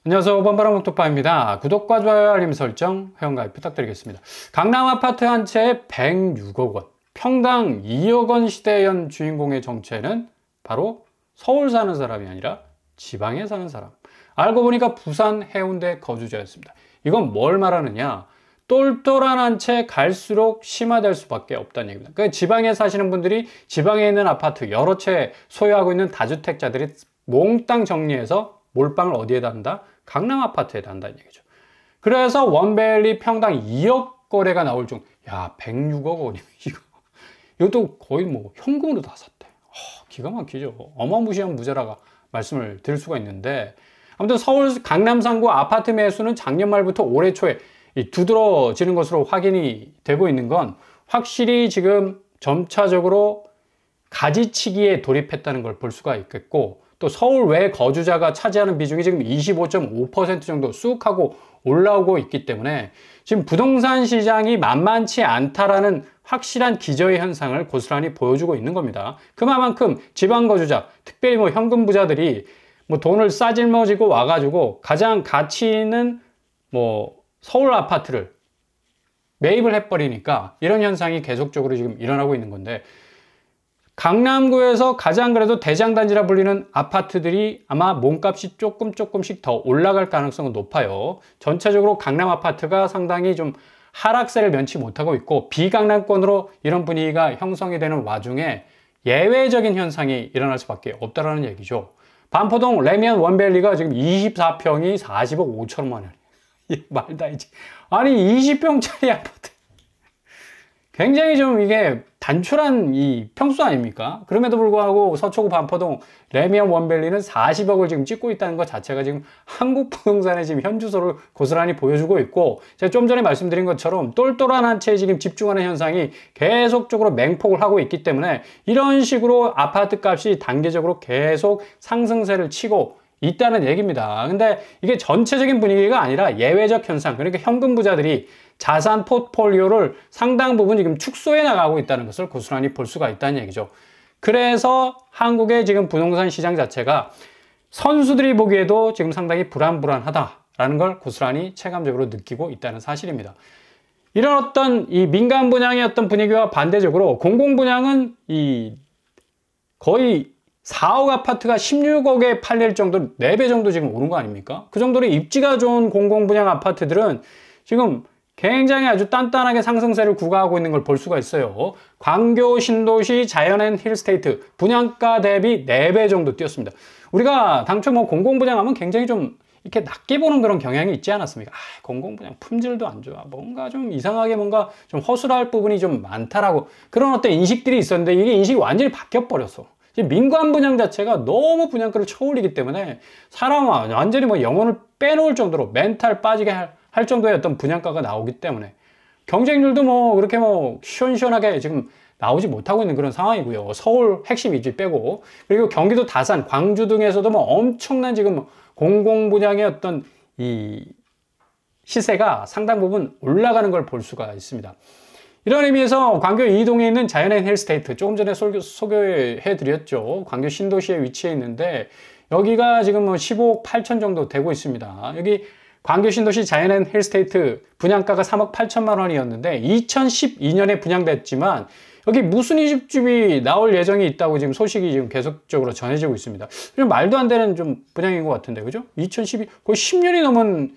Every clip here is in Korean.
안녕하세요. 번바람 목토파입니다. 구독과 좋아요, 알림 설정, 회원가입 부탁드리겠습니다. 강남 아파트 한 채에 106억 원, 평당 2억 원 시대에 연 주인공의 정체는 바로 서울 사는 사람이 아니라 지방에 사는 사람. 알고 보니까 부산 해운대 거주자였습니다. 이건 뭘 말하느냐? 똘똘한 한 채 갈수록 심화될 수밖에 없다는 얘기입니다. 그러니까 지방에 사시는 분들이 지방에 있는 아파트 여러 채 소유하고 있는 다주택자들이 몽땅 정리해서 몰빵을 어디에다 한다? 강남 아파트에다 한다는 얘기죠. 그래서 원밸리 평당 2억 거래가 나올 정도. 야, 106억 원이면 이것도 거의 뭐 현금으로 다 샀대. 기가 막히죠. 어마무시한 무자라가 말씀을 드릴 수가 있는데, 아무튼 서울 강남 상구 아파트 매수는 작년 말부터 올해 초에 두드러지는 것으로 확인이 되고 있는 건 확실히 지금 점차적으로 가지치기에 돌입했다는 걸 볼 수가 있겠고, 또 서울 외 거주자가 차지하는 비중이 지금 25.5% 정도 쑥 하고 올라오고 있기 때문에 지금 부동산 시장이 만만치 않다라는 확실한 기저의 현상을 고스란히 보여주고 있는 겁니다. 그만큼 지방 거주자, 특별히 뭐 현금 부자들이 뭐 돈을 싸질머지고 와가지고 가장 가치 있는 뭐 서울 아파트를 매입을 해버리니까 이런 현상이 계속적으로 지금 일어나고 있는 건데, 강남구에서 가장 그래도 대장단지라 불리는 아파트들이 아마 몸값이 조금씩 더 올라갈 가능성은 높아요. 전체적으로 강남 아파트가 상당히 좀 하락세를 면치 못하고 있고, 비강남권으로 이런 분위기가 형성이 되는 와중에 예외적인 현상이 일어날 수밖에 없다는 얘기죠. 반포동 레미안 원밸리가 지금 24평이 40억 5천만 원. 말도 아니지. 아니 20평짜리 아파트. 굉장히 좀 이게 단촐한 이 평수 아닙니까? 그럼에도 불구하고 서초구 반포동 레미안 원밸리는 40억을 지금 찍고 있다는 것 자체가 지금 한국 부동산의 지금 현주소를 고스란히 보여주고 있고, 제가 좀 전에 말씀드린 것처럼 똘똘한 한 채에 지금 집중하는 현상이 계속적으로 맹폭을 하고 있기 때문에 이런 식으로 아파트 값이 단계적으로 계속 상승세를 치고 있다는 얘기입니다. 근데 이게 전체적인 분위기가 아니라 예외적 현상, 그러니까 현금 부자들이 자산 포트폴리오를 상당 부분 지금 축소해 나가고 있다는 것을 고스란히 볼 수가 있다는 얘기죠. 그래서 한국의 지금 부동산 시장 자체가 선수들이 보기에도 지금 상당히 불안하다라는 걸 고스란히 체감적으로 느끼고 있다는 사실입니다. 이런 어떤 이 민간 분양의 어떤 분위기와 반대적으로 공공 분양은 이 거의 4억 아파트가 16억에 팔릴 정도로 4배 정도 지금 오른 거 아닙니까? 그 정도로 입지가 좋은 공공 분양 아파트들은 지금 굉장히 아주 단단하게 상승세를 구가하고 있는 걸 볼 수가 있어요. 광교 신도시 자이언앤 힐스테이트 분양가 대비 4배 정도 뛰었습니다. 우리가 당초 뭐 공공분양하면 굉장히 좀 이렇게 낮게 보는 그런 경향이 있지 않았습니까? 공공분양 품질도 안 좋아. 뭔가 좀 이상하게 뭔가 좀 허술할 부분이 좀 많다라고 그런 어떤 인식들이 있었는데, 이게 인식이 완전히 바뀌어버렸어. 민간 분양 자체가 너무 분양가를 쳐올리기 때문에 사람 완전히 뭐 영혼을 빼놓을 정도로 멘탈 빠지게 할 정도의 어떤 분양가가 나오기 때문에 경쟁률도 뭐 그렇게 뭐 시원시원하게 지금 나오지 못하고 있는 그런 상황이고요. 서울 핵심 입지 빼고, 그리고 경기도 다산, 광주 등에서도 뭐 엄청난 지금 공공분양의 어떤 이 시세가 상당 부분 올라가는 걸 볼 수가 있습니다. 이런 의미에서 광교 이동에 있는 자이언앤 힐스테이트, 조금 전에 소개해 드렸죠. 광교 신도시에 위치해 있는데 여기가 지금 뭐 15억 8천 정도 되고 있습니다. 여기 광교 신도시 자이언앤 힐스테이트 분양가가 3억 8천만 원이었는데 2012년에 분양됐지만 여기 무순위 집이 나올 예정이 있다고 지금 소식이 지금 계속적으로 전해지고 있습니다. 좀 말도 안 되는 좀 분양인 것 같은데, 그죠? 2012, 거의 10년이 넘은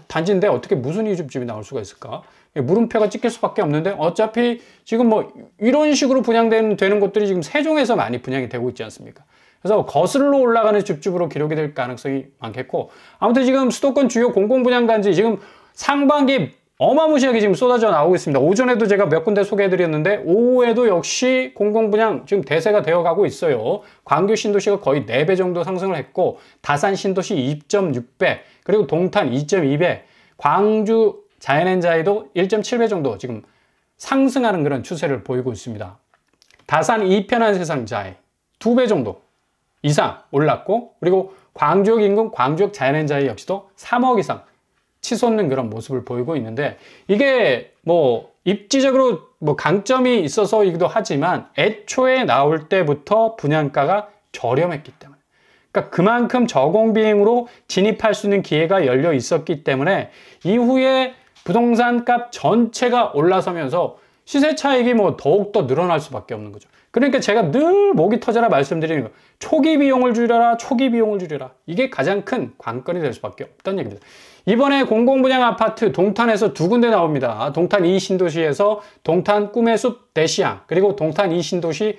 단지인데 어떻게 무순위 집이 나올 수가 있을까? 물음표가 찍힐 수밖에 없는데, 어차피 지금 뭐 이런 식으로 분양되는 곳들이 지금 세종에서 많이 분양이 되고 있지 않습니까? 그래서 거슬러 올라가는 집주부로 기록이 될 가능성이 많겠고, 아무튼 지금 수도권 주요 공공분양단지 지금 상반기 어마무시하게 지금 쏟아져 나오고 있습니다. 오전에도 제가 몇 군데 소개해드렸는데 오후에도 역시 공공분양 지금 대세가 되어가고 있어요. 광교 신도시가 거의 4배 정도 상승을 했고, 다산 신도시 2.6배, 그리고 동탄 2.2배, 광주 자이언앤자이도 1.7배 정도 지금 상승하는 그런 추세를 보이고 있습니다. 다산 이편한 세상 자이 2배 정도 이상 올랐고, 그리고 광주역 인근 광주역 자이언앤자이 역시도 3억 이상 치솟는 그런 모습을 보이고 있는데, 이게 뭐 입지적으로 뭐 강점이 있어서이기도 하지만 애초에 나올 때부터 분양가가 저렴했기 때문에, 그러니까 그만큼 저공비행으로 진입할 수 있는 기회가 열려 있었기 때문에 이후에 부동산 값 전체가 올라서면서 시세 차익이 뭐 더욱더 늘어날 수밖에 없는 거죠. 그러니까 제가 늘 목이 터져라 말씀드리는 거, 초기 비용을 줄여라, 초기 비용을 줄여라. 이게 가장 큰 관건이 될 수밖에 없다는 얘기입니다. 이번에 공공분양 아파트 동탄에서 두 군데 나옵니다. 동탄 2신도시에서 동탄 꿈의 숲 대시양, 그리고 동탄 2신도시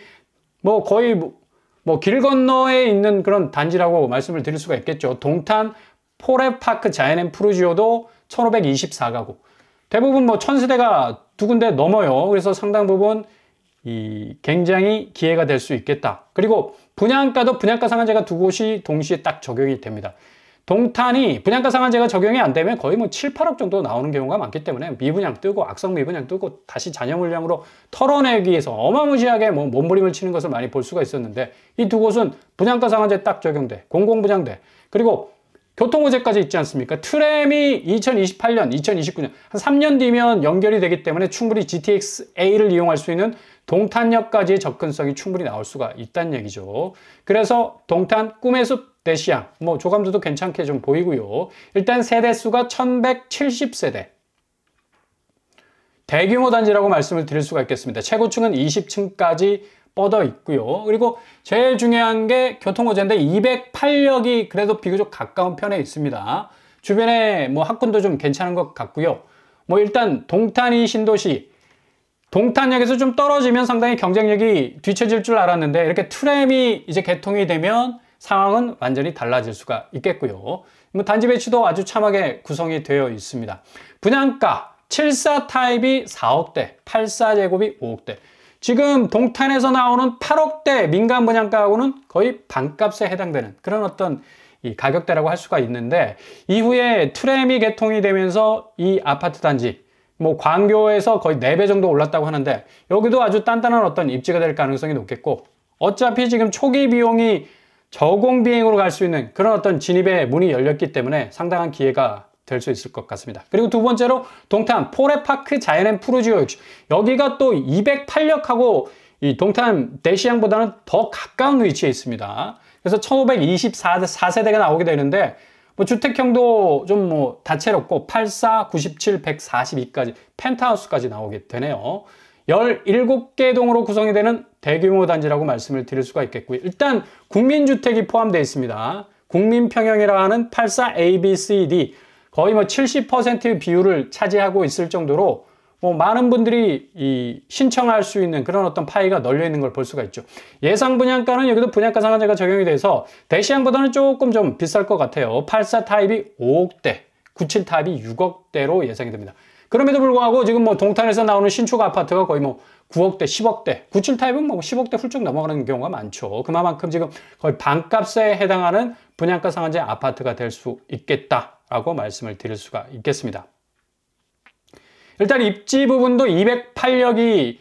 뭐 거의 뭐 길 건너에 있는 그런 단지라고 말씀을 드릴 수가 있겠죠. 동탄 포레파크 자이앤푸르지오도 1524가구. 대부분 뭐 1000세대가 두 군데 넘어요. 그래서 상당 부분 굉장히 기회가 될 수 있겠다. 그리고 분양가도 분양가 상한제가 두 곳이 동시에 딱 적용이 됩니다. 동탄이 분양가 상한제가 적용이 안 되면 거의 뭐 7, 8억 정도 나오는 경우가 많기 때문에 미분양 뜨고 악성 미분양 뜨고 다시 잔여 물량으로 털어내기 위해서 어마무시하게 뭐 몸부림을 치는 것을 많이 볼 수가 있었는데 이 두 곳은 분양가 상한제 딱 적용돼. 공공분양돼. 그리고 교통호재까지 있지 않습니까? 트램이 2028년, 2029년 한 3년 뒤면 연결이 되기 때문에 충분히 GTX-A를 이용할 수 있는 동탄역까지의 접근성이 충분히 나올 수가 있다는 얘기죠. 그래서 동탄 꿈의 숲 대시양, 뭐 조감도도 괜찮게 좀 보이고요. 일단 세대수가 1170세대. 대규모 단지라고 말씀을 드릴 수가 있겠습니다. 최고층은 20층까지 뻗어 있고요. 그리고 제일 중요한 게 교통호재인데 208역이 그래도 비교적 가까운 편에 있습니다. 주변에 뭐 학군도 좀 괜찮은 것 같고요. 뭐 일단 동탄이 신도시, 동탄역에서 좀 떨어지면 상당히 경쟁력이 뒤처질 줄 알았는데 이렇게 트램이 이제 개통이 되면 상황은 완전히 달라질 수가 있겠고요. 뭐 단지 배치도 아주 참하게 구성이 되어 있습니다. 분양가 74 타입이 4억대, 84제곱이 5억대. 지금 동탄에서 나오는 8억대 민간 분양가하고는 거의 반값에 해당되는 그런 어떤 이 가격대라고 할 수가 있는데 이후에 트램이 개통이 되면서 이 아파트 단지 뭐 광교에서 거의 4배 정도 올랐다고 하는데 여기도 아주 단단한 어떤 입지가 될 가능성이 높겠고 어차피 지금 초기 비용이 저공비행으로 갈 수 있는 그런 어떤 진입의 문이 열렸기 때문에 상당한 기회가 될 수 있을 것 같습니다. 그리고 두 번째로 동탄 포레파크 자이앤푸르지오 여기가 또 208역하고 이 동탄 대시양보다는 더 가까운 위치에 있습니다. 그래서 1524세대가 나오게 되는데 뭐 주택형도 좀 뭐 다채롭고 84, 97, 142까지 펜트하우스까지 나오게 되네요. 17개 동으로 구성이 되는 대규모 단지라고 말씀을 드릴 수가 있겠고요. 일단 국민주택이 포함되어 있습니다. 국민평형이라 하는 84 A, B, C, D 거의 뭐 70% 비율을 차지하고 있을 정도로 뭐 많은 분들이 신청할 수 있는 그런 어떤 파이가 널려 있는 걸 볼 수가 있죠. 예상 분양가는 여기도 분양가 상한제가 적용이 돼서 대시양보다는 조금 좀 비쌀 것 같아요. 84 타입이 5억대, 97 타입이 6억대로 예상이 됩니다. 그럼에도 불구하고 지금 뭐 동탄에서 나오는 신축 아파트가 거의 뭐 9억대, 10억대, 97 타입은 뭐 10억대 훌쩍 넘어가는 경우가 많죠. 그만큼 지금 거의 반값에 해당하는 분양가 상한제 아파트가 될 수 있겠다라고 말씀을 드릴 수가 있겠습니다. 일단 입지 부분도 208역이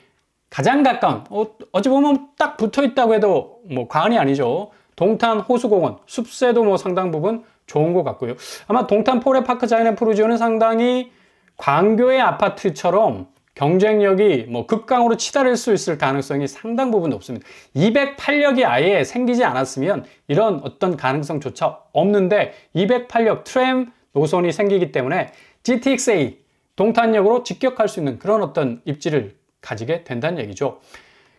가장 가까운, 어찌 보면 딱 붙어 있다고 해도 뭐 과언이 아니죠. 동탄 호수공원, 숲세도 뭐 상당 부분 좋은 것 같고요. 아마 동탄 포레파크 자이앤푸르지오는 상당히 광교의 아파트처럼 경쟁력이 뭐 극강으로 치달을 수 있을 가능성이 상당 부분 높습니다. 208역이 아예 생기지 않았으면 이런 어떤 가능성조차 없는데 208역 트램 노선이 생기기 때문에 GTX-A 동탄역으로 직격할 수 있는 그런 어떤 입지를 가지게 된다는 얘기죠.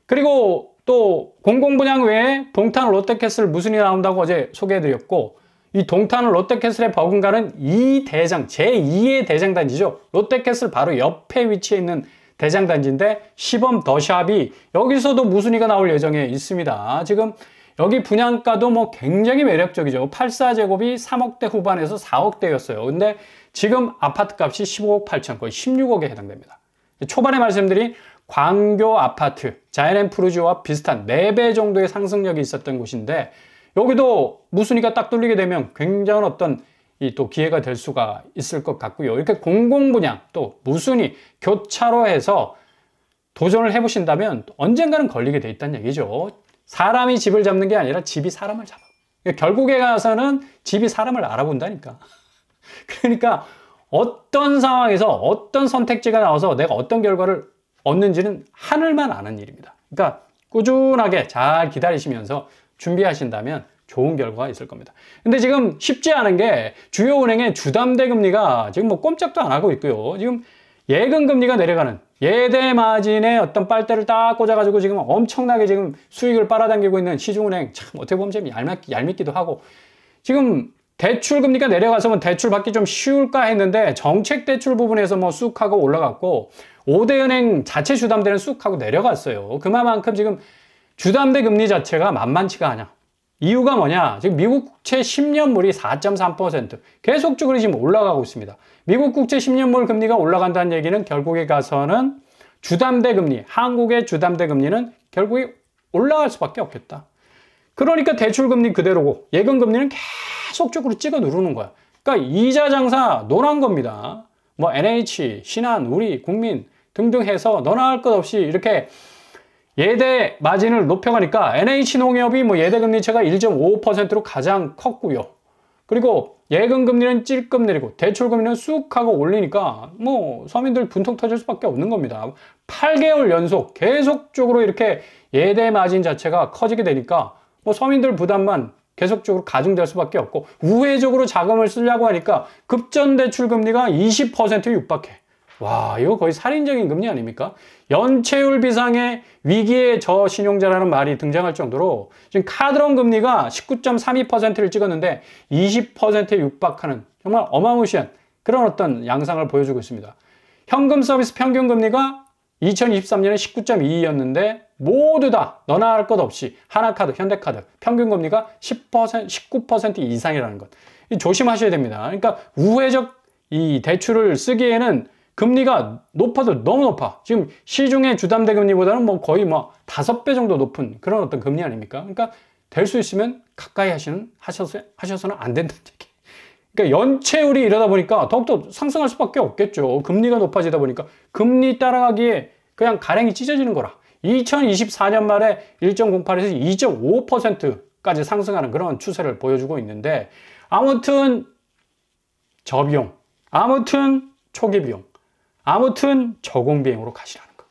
그리고 또 공공분양 외에 동탄 롯데캐슬 무순이 나온다고 어제 소개해드렸고 이 동탄 롯데캐슬의 버금가는 제2의 대장단지죠. 롯데캐슬 바로 옆에 위치해 있는 대장단지인데 시범 더샵이 여기서도 무순위가 나올 예정에 있습니다. 지금 여기 분양가도 뭐 굉장히 매력적이죠. 84제곱이 3억대 후반에서 4억대였어요. 근데 지금 아파트 값이 15억 8천, 거의 16억에 해당됩니다. 초반에 말씀드린 광교 아파트, 자이앤푸르지오와 비슷한 4배 정도의 상승력이 있었던 곳인데 여기도 무순위가 딱 뚫리게 되면 굉장한 어떤 또 기회가 될 수가 있을 것 같고요. 이렇게 공공분양 또 무순위 교차로 해서 도전을 해보신다면 언젠가는 걸리게 돼 있다는 얘기죠. 사람이 집을 잡는 게 아니라 집이 사람을 잡아. 결국에 가서는 집이 사람을 알아본다니까. 그러니까 어떤 상황에서 어떤 선택지가 나와서 내가 어떤 결과를 얻는지는 하늘만 아는 일입니다. 그러니까 꾸준하게 잘 기다리시면서 준비하신다면 좋은 결과가 있을 겁니다. 근데 지금 쉽지 않은 게 주요 은행의 주담대 금리가 지금 뭐 꼼짝도 안 하고 있고요. 지금 예금 금리가 내려가는 예대 마진의 어떤 빨대를 딱 꽂아가지고 지금 엄청나게 지금 수익을 빨아당기고 있는 시중은행, 참 어떻게 보면 좀 얄밉기도 하고, 지금 대출 금리가 내려가서 뭐 대출 받기 좀 쉬울까 했는데 정책 대출 부분에서 뭐 쑥 하고 올라갔고, 5대 은행 자체 주담대는 쑥 하고 내려갔어요. 그만큼 지금 주담대 금리 자체가 만만치가 않아. 이유가 뭐냐? 지금 미국 국채 10년물이 4.3% 계속적으로 지금 올라가고 있습니다. 미국 국채 10년물 금리가 올라간다는 얘기는 결국에 가서는 주담대 금리, 한국의 주담대 금리는 결국에 올라갈 수밖에 없겠다. 그러니까 대출 금리 그대로고 예금 금리는 계속적으로 찍어 누르는 거야. 그러니까 이자 장사 논한 겁니다. 뭐 NH, 신한, 우리, 국민 등등 해서 너나 할 것 없이 이렇게 예대 마진을 높여가니까 NH농협이 뭐 예대 금리차가 1.55%로 가장 컸고요. 그리고 예금 금리는 찔끔 내리고 대출 금리는 쑥 하고 올리니까 뭐 서민들 분통 터질 수밖에 없는 겁니다. 8개월 연속 계속적으로 이렇게 예대 마진 자체가 커지게 되니까 뭐 서민들 부담만 계속적으로 가중될 수밖에 없고, 우회적으로 자금을 쓰려고 하니까 급전 대출 금리가 20%에 육박해. 와, 이거 거의 살인적인 금리 아닙니까? 연체율 비상의 위기의 저신용자라는 말이 등장할 정도로 지금 카드론 금리가 19.32%를 찍었는데 20%에 육박하는 정말 어마무시한 그런 어떤 양상을 보여주고 있습니다. 현금 서비스 평균 금리가 2023년에 19.22였는데 모두 다 너나 할 것 없이 하나카드, 현대카드 평균 금리가 10%, 19% 이상이라는 것. 조심하셔야 됩니다. 그러니까 우회적 이 대출을 쓰기에는 금리가 높아도 너무 높아. 지금 시중의 주담대 금리보다는 뭐 거의 뭐 5배 정도 높은 그런 어떤 금리 아닙니까? 그러니까 될 수 있으면 가까이 하셔서는 안 된다는 얘기. 그러니까 연체율이 이러다 보니까 더욱더 상승할 수밖에 없겠죠. 금리가 높아지다 보니까 금리 따라가기에 그냥 가랭이 찢어지는 거라. 2024년 말에 1.08에서 2.5%까지 상승하는 그런 추세를 보여주고 있는데, 아무튼 저비용, 아무튼 초기 비용, 아무튼 저공비행으로 가시라는 거.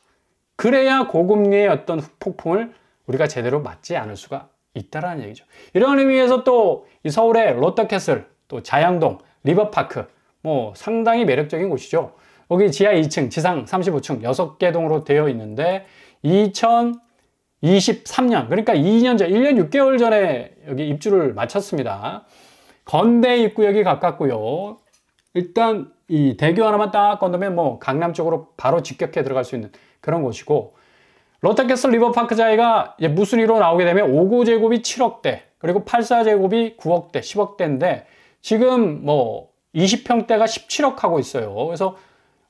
그래야 고금리의 어떤 폭풍을 우리가 제대로 맞지 않을 수가 있다라는 얘기죠. 이런 의미에서 또 이 서울의 롯데캐슬, 또 자양동, 리버파크, 뭐 상당히 매력적인 곳이죠. 여기 지하 2층, 지상 35층 6개 동으로 되어 있는데 2023년, 그러니까 2년 전, 1년 6개월 전에 여기 입주를 마쳤습니다. 건대 입구역이 가깝고요. 일단 이 대교 하나만 딱 건너면 뭐 강남 쪽으로 바로 직격해 들어갈 수 있는 그런 곳이고, 롯데캐슬 리버파크 자리가 무순위로 나오게 되면 5구제곱이 7억대, 그리고 84제곱이 9억대, 10억대인데 지금 뭐 20평대가 17억 하고 있어요. 그래서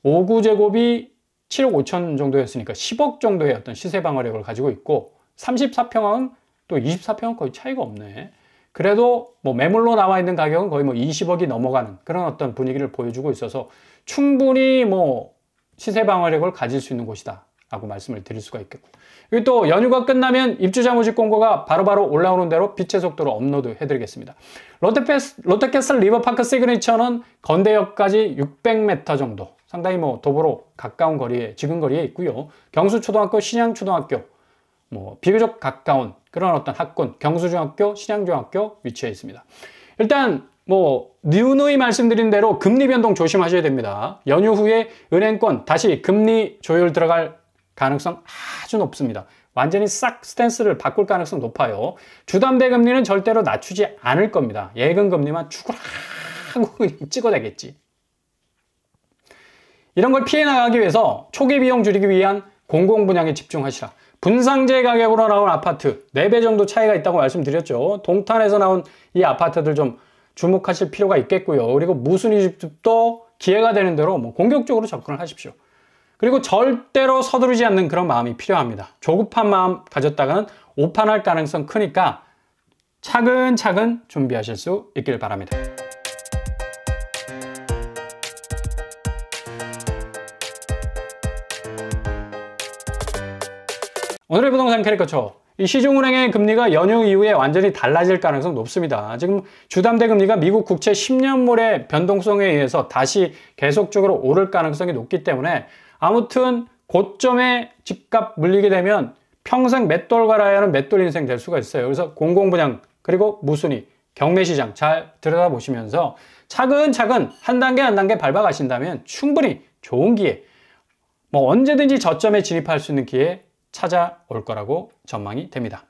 5구제곱이 7억 5천 정도였으니까 10억 정도의 어떤 시세 방어력을 가지고 있고, 34평은 또 24평은 거의 차이가 없네. 그래도 뭐 매물로 나와 있는 가격은 거의 뭐 20억이 넘어가는 그런 어떤 분위기를 보여주고 있어서 충분히 뭐 시세 방어력을 가질 수 있는 곳이다 라고 말씀을 드릴 수가 있겠고, 그리고 또 연휴가 끝나면 입주자 모집 공고가 바로바로 올라오는 대로 빛의 속도로 업로드 해드리겠습니다. 롯데캐슬 리버파크 시그니처는 건대역까지 600m 정도, 상당히 뭐 도보로 가까운 거리에, 지근 거리에 있고요. 경수초등학교, 신양초등학교, 뭐 비교적 가까운 그런 어떤 학군, 경수중학교, 신양중학교 위치해 있습니다. 일단 뭐 누누이 말씀드린 대로 금리 변동 조심하셔야 됩니다. 연휴 후에 은행권 다시 금리 조율 들어갈 가능성 아주 높습니다. 완전히 싹 스탠스를 바꿀 가능성 높아요. 주담대 금리는 절대로 낮추지 않을 겁니다. 예금 금리만 죽으라 하고 그냥 찍어대겠지. 이런 걸 피해 나가기 위해서 초기 비용 줄이기 위한 공공분양에 집중하시라. 분상제 가격으로 나온 아파트 4배 정도 차이가 있다고 말씀드렸죠. 동탄에서 나온 이 아파트들 좀 주목하실 필요가 있겠고요. 그리고 무순위 집도 기회가 되는 대로 뭐 공격적으로 접근을 하십시오. 그리고 절대로 서두르지 않는 그런 마음이 필요합니다. 조급한 마음 가졌다가는 오판할 가능성 크니까 차근차근 준비하실 수 있길 바랍니다. 오늘의 부동산 캐리커처, 이 시중은행의 금리가 연휴 이후에 완전히 달라질 가능성 높습니다. 지금 주담대 금리가 미국 국채 10년물의 변동성에 의해서 다시 계속적으로 오를 가능성이 높기 때문에, 아무튼 고점에 집값 물리게 되면 평생 맷돌 갈아야 하는 맷돌 인생 될 수가 있어요. 그래서 공공분양 그리고 무순위, 경매시장 잘 들여다보시면서 차근차근 한 단계 한 단계 밟아가신다면 충분히 좋은 기회, 뭐 언제든지 저점에 진입할 수 있는 기회 찾아올 거라고 전망이 됩니다.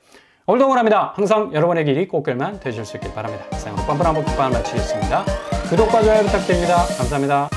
오늘도 응원합니다. 항상 여러분의 길이 꽃길만 되실 수 있길 바랍니다. 이상으로 뻔뻔한 복습방을 마치겠습니다. 구독과 좋아요 부탁드립니다. 감사합니다.